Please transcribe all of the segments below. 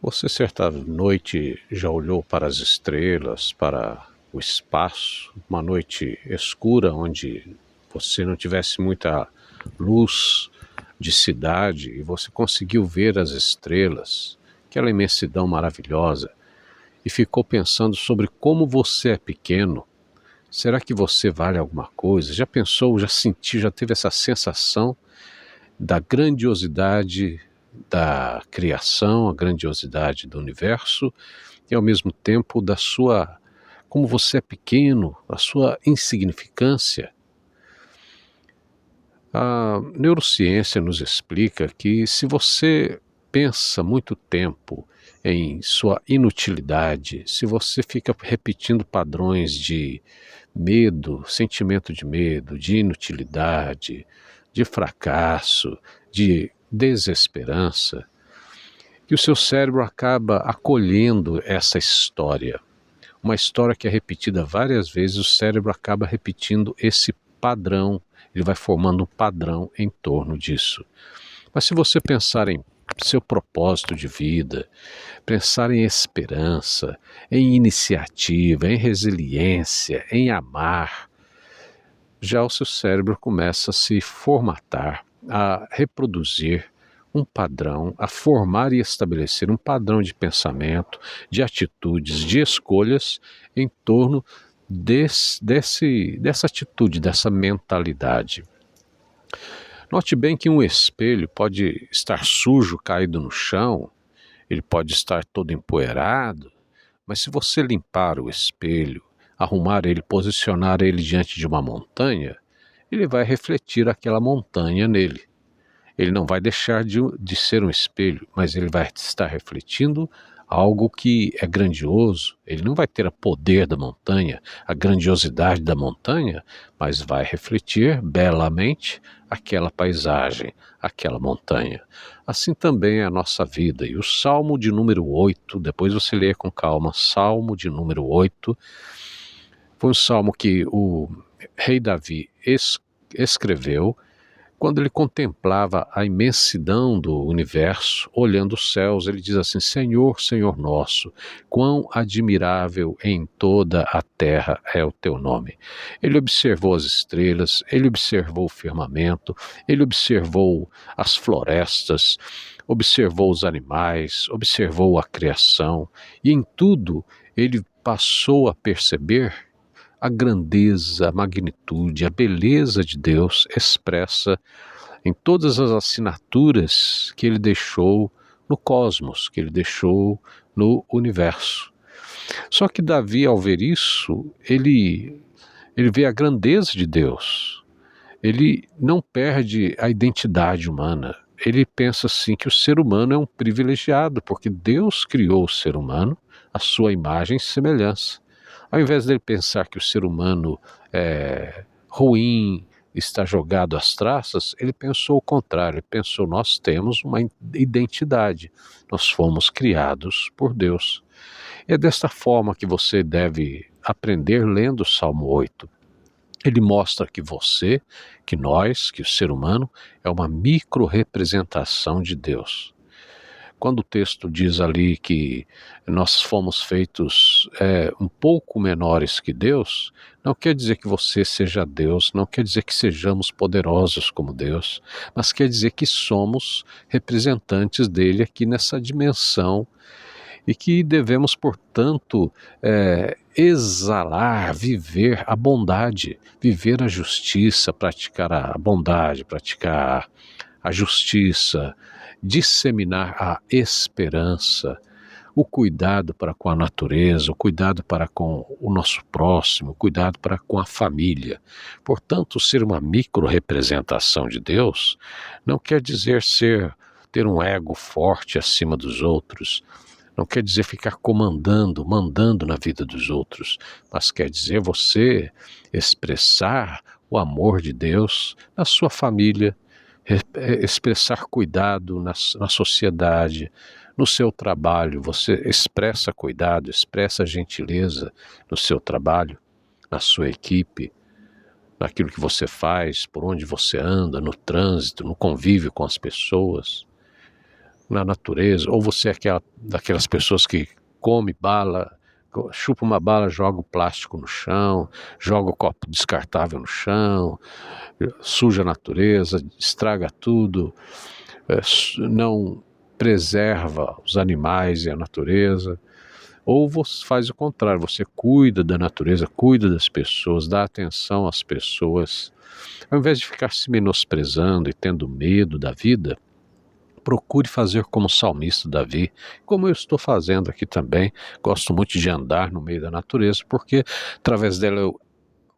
Você certa noite já olhou para as estrelas, para o espaço, uma noite escura onde você não tivesse muita luz de cidade e você conseguiu ver as estrelas, aquela imensidão maravilhosa, e ficou pensando sobre como você é pequeno. Será que você vale alguma coisa? Já pensou, já sentiu, já teve essa sensação da grandiosidade da criação, a grandiosidade do universo e ao mesmo tempo da sua, como você é pequeno, a sua insignificância? A neurociência nos explica que se você pensa muito tempo em sua inutilidade, se você fica repetindo padrões de medo, sentimento de medo, de inutilidade, de fracasso, de desesperança, que o seu cérebro acaba acolhendo essa história. Uma história que é repetida várias vezes, o cérebro acaba repetindo esse padrão, ele vai formando um padrão em torno disso. Mas se você pensar em seu propósito de vida, pensar em esperança, em iniciativa, em resiliência, em amar, já o seu cérebro começa a se formatar, a reproduzir um padrão, a formar e estabelecer um padrão de pensamento, de atitudes, de escolhas em torno dessa atitude, dessa mentalidade. Note bem que um espelho pode estar sujo, caído no chão, ele pode estar todo empoeirado, mas se você limpar o espelho, arrumar ele, posicionar ele diante de uma montanha, ele vai refletir aquela montanha nele. Ele não vai deixar de ser um espelho, mas ele vai estar refletindo algo que é grandioso. Ele não vai ter o poder da montanha, a grandiosidade da montanha, mas vai refletir belamente aquela paisagem, aquela montanha. Assim também é a nossa vida. E o Salmo de número 8, depois você lê com calma, Salmo de número 8, foi um salmo que o rei Davi escreveu quando ele contemplava a imensidão do universo, olhando os céus. Ele diz assim: Senhor, Senhor nosso, quão admirável em toda a terra é o teu nome. Ele observou as estrelas, ele observou o firmamento, ele observou as florestas, observou os animais, observou a criação, e em tudo ele passou a perceber a grandeza, a magnitude, a beleza de Deus expressa em todas as assinaturas que ele deixou no cosmos, que ele deixou no universo. Só que Davi, ao ver isso, ele vê a grandeza de Deus. Ele não perde a identidade humana. Ele pensa assim que o ser humano é um privilegiado, porque Deus criou o ser humano à sua imagem e semelhança. Ao invés dele pensar que o ser humano é ruim, está jogado às traças, ele pensou o contrário. Ele pensou: nós temos uma identidade, nós fomos criados por Deus. É desta forma que você deve aprender lendo o Salmo 8. Ele mostra que você, que nós, que o ser humano é uma micro-representação de Deus. Quando o texto diz ali que nós fomos feitos um pouco menores que Deus, não quer dizer que você seja Deus, não quer dizer que sejamos poderosos como Deus, mas quer dizer que somos representantes dele aqui nessa dimensão e que devemos, portanto, exalar, viver a bondade, viver a justiça, praticar a bondade, praticar a justiça, disseminar a esperança, o cuidado para com a natureza, o cuidado para com o nosso próximo, o cuidado para com a família. Portanto, ser uma micro-representação de Deus não quer dizer ter um ego forte acima dos outros, não quer dizer ficar comandando, mandando na vida dos outros, mas quer dizer você expressar o amor de Deus na sua família, expressar cuidado na sociedade, no seu trabalho. Você expressa cuidado, expressa gentileza no seu trabalho, na sua equipe, naquilo que você faz, por onde você anda, no trânsito, no convívio com as pessoas. na natureza, ou você é daquelas pessoas que come bala, chupa uma bala, joga o plástico no chão, joga o copo descartável no chão, suja a natureza, estraga tudo, não preserva os animais e a natureza. Ou você faz o contrário, você cuida da natureza, cuida das pessoas, dá atenção às pessoas. Ao invés de ficar se menosprezando e tendo medo da vida, procure fazer como o salmista Davi, como eu estou fazendo aqui também. Gosto muito de andar no meio da natureza, porque através dela eu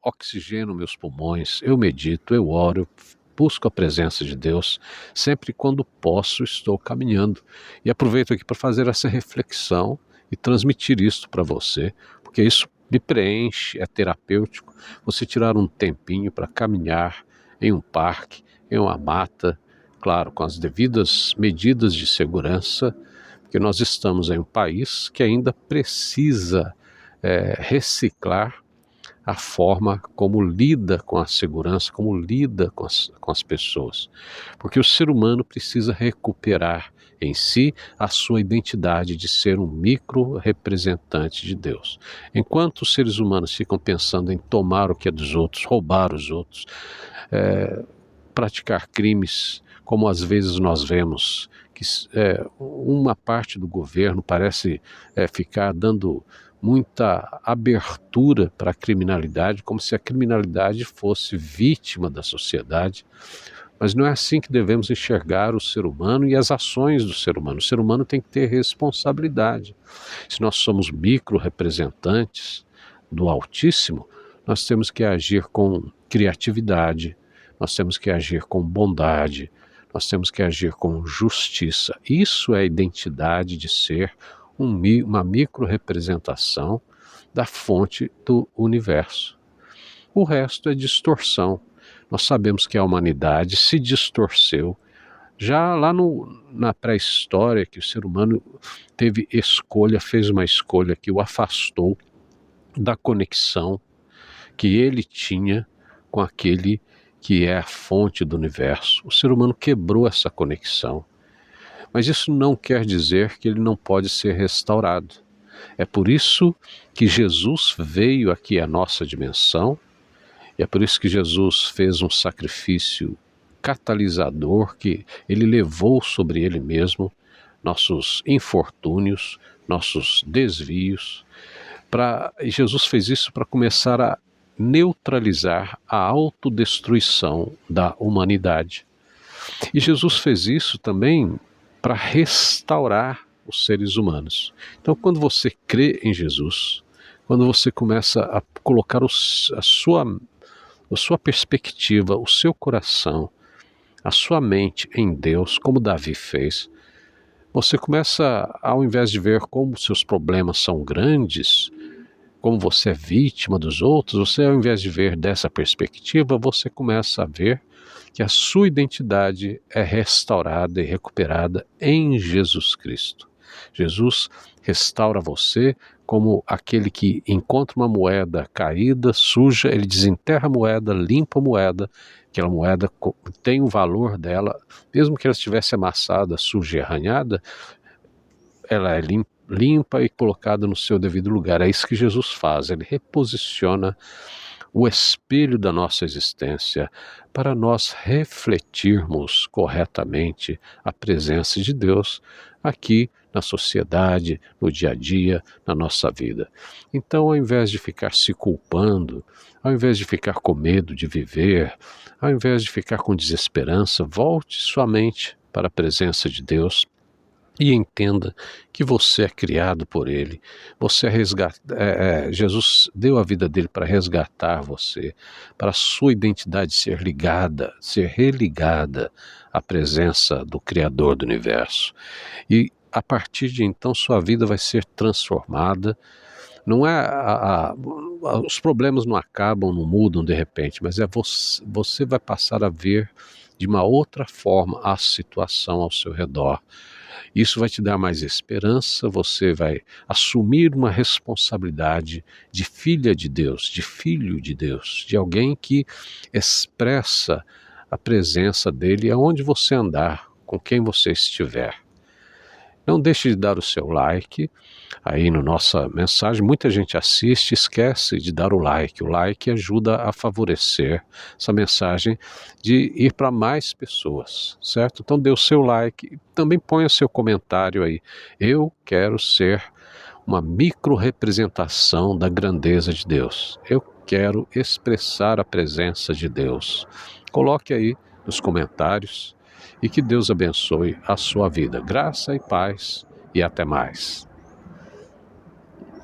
oxigeno meus pulmões, eu medito, eu oro, eu busco a presença de Deus. Sempre quando posso, estou caminhando. E aproveito aqui para fazer essa reflexão e transmitir isso para você, porque isso me preenche, é terapêutico. Você tirar um tempinho para caminhar em um parque, em uma mata, claro, com as devidas medidas de segurança, porque nós estamos em um país que ainda precisa reciclar a forma como lida com a segurança, como lida com as pessoas. Porque o ser humano precisa recuperar em si a sua identidade de ser um micro-representante de Deus. Enquanto os seres humanos ficam pensando em tomar o que é dos outros, roubar os outros, praticar crimes, como às vezes nós vemos, que uma parte do governo parece ficar dando muita abertura para a criminalidade, como se a criminalidade fosse vítima da sociedade. Mas não é assim que devemos enxergar o ser humano e as ações do ser humano. O ser humano tem que ter responsabilidade. Se nós somos micro-representantes do Altíssimo, nós temos que agir com criatividade, nós temos que agir com bondade, nós temos que agir com justiça. Isso é a identidade de ser uma micro-representação da fonte do universo. O resto é distorção. Nós sabemos que a humanidade se distorceu já lá na pré-história, que o ser humano teve escolha, fez uma escolha que o afastou da conexão que ele tinha com aquele que é a fonte do universo. O ser humano quebrou essa conexão. Mas isso não quer dizer que ele não pode ser restaurado. É por isso que Jesus veio aqui à nossa dimensão, e é por isso que Jesus fez um sacrifício catalisador, que ele levou sobre ele mesmo nossos infortúnios, nossos desvios. Jesus fez isso para começar a neutralizar a autodestruição da humanidade. E Jesus fez isso também para restaurar os seres humanos. Então, quando você crê em Jesus, quando você começa a colocar a sua perspectiva, o seu coração, a sua mente em Deus, como Davi fez, você começa, ao invés de ver como seus problemas são grandes, como você é vítima dos outros, você, ao invés de ver dessa perspectiva, você começa a ver que a sua identidade é restaurada e recuperada em Jesus Cristo. Jesus restaura você como aquele que encontra uma moeda caída, suja, ele desenterra a moeda, limpa a moeda, aquela moeda tem o valor dela, mesmo que ela estivesse amassada, suja e arranhada, ela é limpa e colocada no seu devido lugar. É isso que Jesus faz, ele reposiciona o espelho da nossa existência para nós refletirmos corretamente a presença de Deus aqui na sociedade, no dia a dia, na nossa vida. Então, ao invés de ficar se culpando, ao invés de ficar com medo de viver, ao invés de ficar com desesperança, volte sua mente para a presença de Deus e entenda que você é criado por Ele, você é Jesus deu a vida dele para resgatar você, para a sua identidade ser ligada, ser religada à presença do Criador do Universo. E a partir de então sua vida vai ser transformada. Não é os problemas não acabam, não mudam de repente, mas você vai passar a ver de uma outra forma a situação ao seu redor. Isso vai te dar mais esperança, você vai assumir uma responsabilidade de filha de Deus, de filho de Deus, de alguém que expressa a presença dele aonde você andar, com quem você estiver. Não deixe de dar o seu like aí na nossa mensagem. Muita gente assiste, esquece de dar o like. O like ajuda a favorecer essa mensagem de ir para mais pessoas, certo? Então dê o seu like e também ponha seu comentário aí. Eu quero ser uma micro-representação da grandeza de Deus. Eu quero expressar a presença de Deus. Coloque aí nos comentários e que Deus abençoe a sua vida. Graça e paz e até mais.